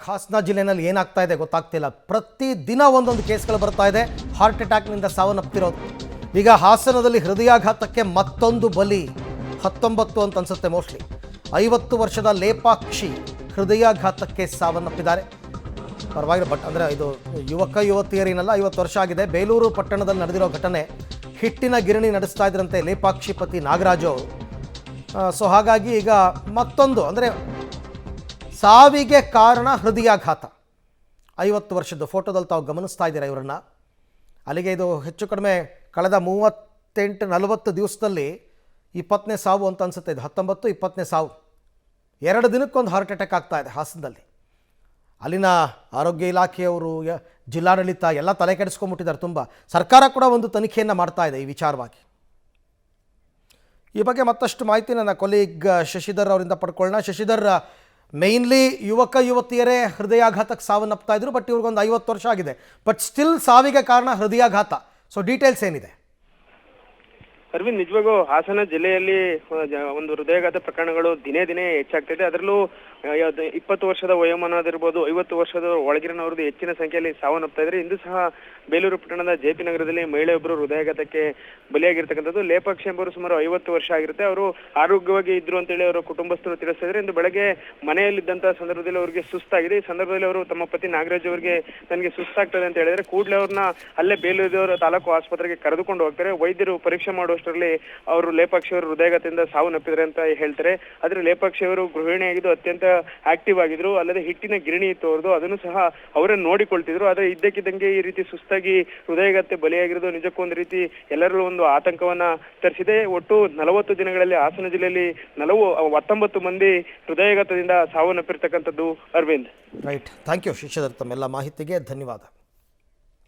ಹಾಸನ ಜಿಲ್ಲೆಯಲ್ಲಿ ಏನಾಗ್ತಾ ಇದೆ ಗೊತ್ತಾಗ್ತಿಲ್ಲ. ಪ್ರತಿ ದಿನ ಒಂದೊಂದು ಕೇಸ್ಗಳು ಬರ್ತಾ ಇದೆ ಹಾರ್ಟ್ ಅಟ್ಯಾಕ್ನಿಂದ ಸಾವನ್ನಪ್ಪಿರೋದು. ಈಗ ಹಾಸನದಲ್ಲಿ ಹೃದಯಾಘಾತಕ್ಕೆ ಮತ್ತೊಂದು ಬಲಿ, 19 ಅಂತ ಅನ್ಸುತ್ತೆ ಮೋಸ್ಟ್ಲಿ. 50 ವರ್ಷದ ಲೇಪಾಕ್ಷಿ ಹೃದಯಾಘಾತಕ್ಕೆ ಸಾವನ್ನಪ್ಪಿದ್ದಾರೆ. ಪರವಾಗಿಲ್ಲ, ಬಟ್ ಅಂದರೆ ಇದು ಯುವತಿಯರಿನಲ್ಲ, 50 ವರ್ಷ ಆಗಿದೆ. ಬೇಲೂರು ಪಟ್ಟಣದಲ್ಲಿ ನಡೆದಿರೋ ಘಟನೆ. ಹಿಟ್ಟಿನ ಗಿರಣಿ ನಡೆಸ್ತಾ ಇದ್ರಂತೆ ಲೇಪಾಕ್ಷಿ ಪತಿ ನಾಗರಾಜು ಅವರು. ಸೊ ಹಾಗಾಗಿ ಈಗ ಮತ್ತೊಂದು ಅಂದರೆ ಸಾವಿಗೆ ಕಾರಣ ಹೃದಯಾಘಾತ. 50 ವರ್ಷದ್ದು ಫೋಟೋದಲ್ಲಿ ತಾವು ಗಮನಿಸ್ತಾ ಇದ್ದೀರಾ ಇವರನ್ನು. ಅಲ್ಲಿಗೆ ಇದು ಹೆಚ್ಚು ಕಡಿಮೆ ಕಳೆದ 38-40 ದಿವಸದಲ್ಲಿ 20ನೇ ಸಾವು ಅಂತ ಅನಿಸುತ್ತೆ. ಇದು 19-20ನೇ ಸಾವು. 2 ದಿನಕ್ಕೊಂದು ಹಾರ್ಟ್ ಅಟ್ಯಾಕ್ ಆಗ್ತಾ ಇದೆ ಹಾಸನದಲ್ಲಿ. ಅಲ್ಲಿನ ಆರೋಗ್ಯ ಇಲಾಖೆಯವರು, ಜಿಲ್ಲಾಡಳಿತ ಎಲ್ಲ ತಲೆ ಕೆಡಿಸ್ಕೊಂಡ್ಬಿಟ್ಟಿದ್ದಾರೆ ತುಂಬ. ಸರ್ಕಾರ ಕೂಡ ಒಂದು ತನಿಖೆಯನ್ನು ಮಾಡ್ತಾ ಇದೆ ಈ ವಿಚಾರವಾಗಿ. ಈ ಬಗ್ಗೆ ಮತ್ತಷ್ಟು ಮಾಹಿತಿ ನನ್ನ ಕೊಲೀಗ್ ಶಶಿಧರ್ ಅವರಿಂದ ಪಡ್ಕೊಳ್ಳೋಣ. ಶಶಿಧರ್, ಮೇಯ್ನ್ಲಿ ಯುವತಿಯರೇ ಹೃದಯಾಘಾತಕ್ಕೆ ಸಾವನ್ನಪ್ತಾ ಇದ್ರು, ಬಟ್ ಇವ್ರಿಗೊಂದು 50 ವರ್ಷ ಆಗಿದೆ, ಬಟ್ ಸ್ಟಿಲ್ ಸಾವಿಗೆ ಕಾರಣ ಹೃದಯಾಘಾತ. ಸೊ ಡೀಟೇಲ್ಸ್ ಏನಿದೆ? ಅರವಿಂದ್, ನಿಜವಾಗೂ ಹಾಸನ ಜಿಲ್ಲೆಯಲ್ಲಿ ಒಂದು ಹೃದಯಾಘಾತ ಪ್ರಕರಣಗಳು ದಿನೇ ದಿನೇ ಹೆಚ್ಚಾಗ್ತಿದೆ. ಅದರಲ್ಲೂ 20 ವರ್ಷದ ವಯೋಮಾನದಿರ್ಬೋದು, 50 ವರ್ಷದ ಒಳಗಿನವರದ್ದು ಹೆಚ್ಚಿನ ಸಂಖ್ಯೆಯಲ್ಲಿ ಸಾವನ್ನಪ್ತಾ ಇದ್ದಾರೆ. ಇಂದು ಸಹ ಬೇಲೂರು ಪಟ್ಟಣದ JP ನಗರದಲ್ಲಿ ಮಹಿಳೆಯೊಬ್ಬರು ಹೃದಯಾಘಾತಕ್ಕೆ ಬಲಿಯಾಗಿರ್ತಕ್ಕಂಥದ್ದು. ಲೇಪಾಕ್ಷಿ ಎಂಬವರು ಸುಮಾರು 50 ವರ್ಷ ಆಗಿರುತ್ತೆ. ಅವರು ಆರೋಗ್ಯವಾಗಿ ಇದ್ರು ಅಂತೇಳಿ ಅವರ ಕುಟುಂಬಸ್ಥರು ತಿಳಿಸ್ತಾ ಇದ್ದಾರೆ. ಇಂದು ಬೆಳಗ್ಗೆ ಮನೆಯಲ್ಲಿದ್ದಂತಹ ಸಂದರ್ಭದಲ್ಲಿ ಅವರಿಗೆ ಸುಸ್ತಾಗಿದೆ. ಈ ಸಂದರ್ಭದಲ್ಲಿ ಅವರು ತಮ್ಮ ಪತಿ ನಾಗರಾಜ್ ಅವರಿಗೆ ನನಗೆ ಸುಸ್ತಾಗ್ತದೆ ಅಂತ ಹೇಳಿದ್ರೆ ಕೂಡಲೇ ಅವ್ರನ್ನ ಅಲ್ಲೇ ಬೇಲೂರು ತಾಲೂಕು ಆಸ್ಪತ್ರೆಗೆ ಕರೆದುಕೊಂಡು ಹೋಗ್ತಾರೆ. ವೈದ್ಯರು ಪರೀಕ್ಷೆ ಮಾಡುವಷ್ಟರಲ್ಲಿ ಅವರು ಲೇಪಾಕ್ಷಿ ಅವರು ಹೃದಯಾಘಾತದಿಂದ ಸಾವನ್ನಪ್ಪಿದ್ದಾರೆ ಅಂತ ಹೇಳ್ತಾರೆ. ಆದ್ರೆ ಲೇಪಾಕ್ಷಿ ಅವರು ಗೃಹಿಣಿಯಾಗಿದ್ದು ಅತ್ಯಂತ ಆಕ್ಟಿವ್ ಆಗಿದ್ರು. ಅಲ್ಲದೆ ಹಿಟ್ಟಿನ ಗಿರಣಿ ಇತ್ತು ಅವ್ರದ್ದು, ಅದನ್ನು ಸಹ ಅವರನ್ನು ನೋಡಿಕೊಳ್ತಿದ್ರು. ಆದ್ರೆ ಇದ್ದಕ್ಕಿದ್ದಂಗೆ ಈ ರೀತಿ ಸುಸ್ತಾಗಿ ಹೃದಯಾಘಾತ ಬಲಿಯಾಗಿರೋದು ನಿಜಕ್ಕೂ ಒಂದು ರೀತಿ ಎಲ್ಲರಲ್ಲೂ ಒಂದು ಆತಂಕವನ್ನ ತರಿಸಿದೆ. ಒಟ್ಟು 40 ದಿನಗಳಲ್ಲಿ ಹಾಸನ ಜಿಲ್ಲೆಯಲ್ಲಿ 19 ಮಂದಿ ಹೃದಯಾಘಾತದಿಂದ ಸಾವನ್ನಪ್ಪಿರ್ತಕ್ಕಂಥದ್ದು. Arvind, right. Thank you Shashidhar, ತಮ್ಮೆಲ್ಲ ಮಾಹಿತಿಗೆ ಧನ್ಯವಾದ.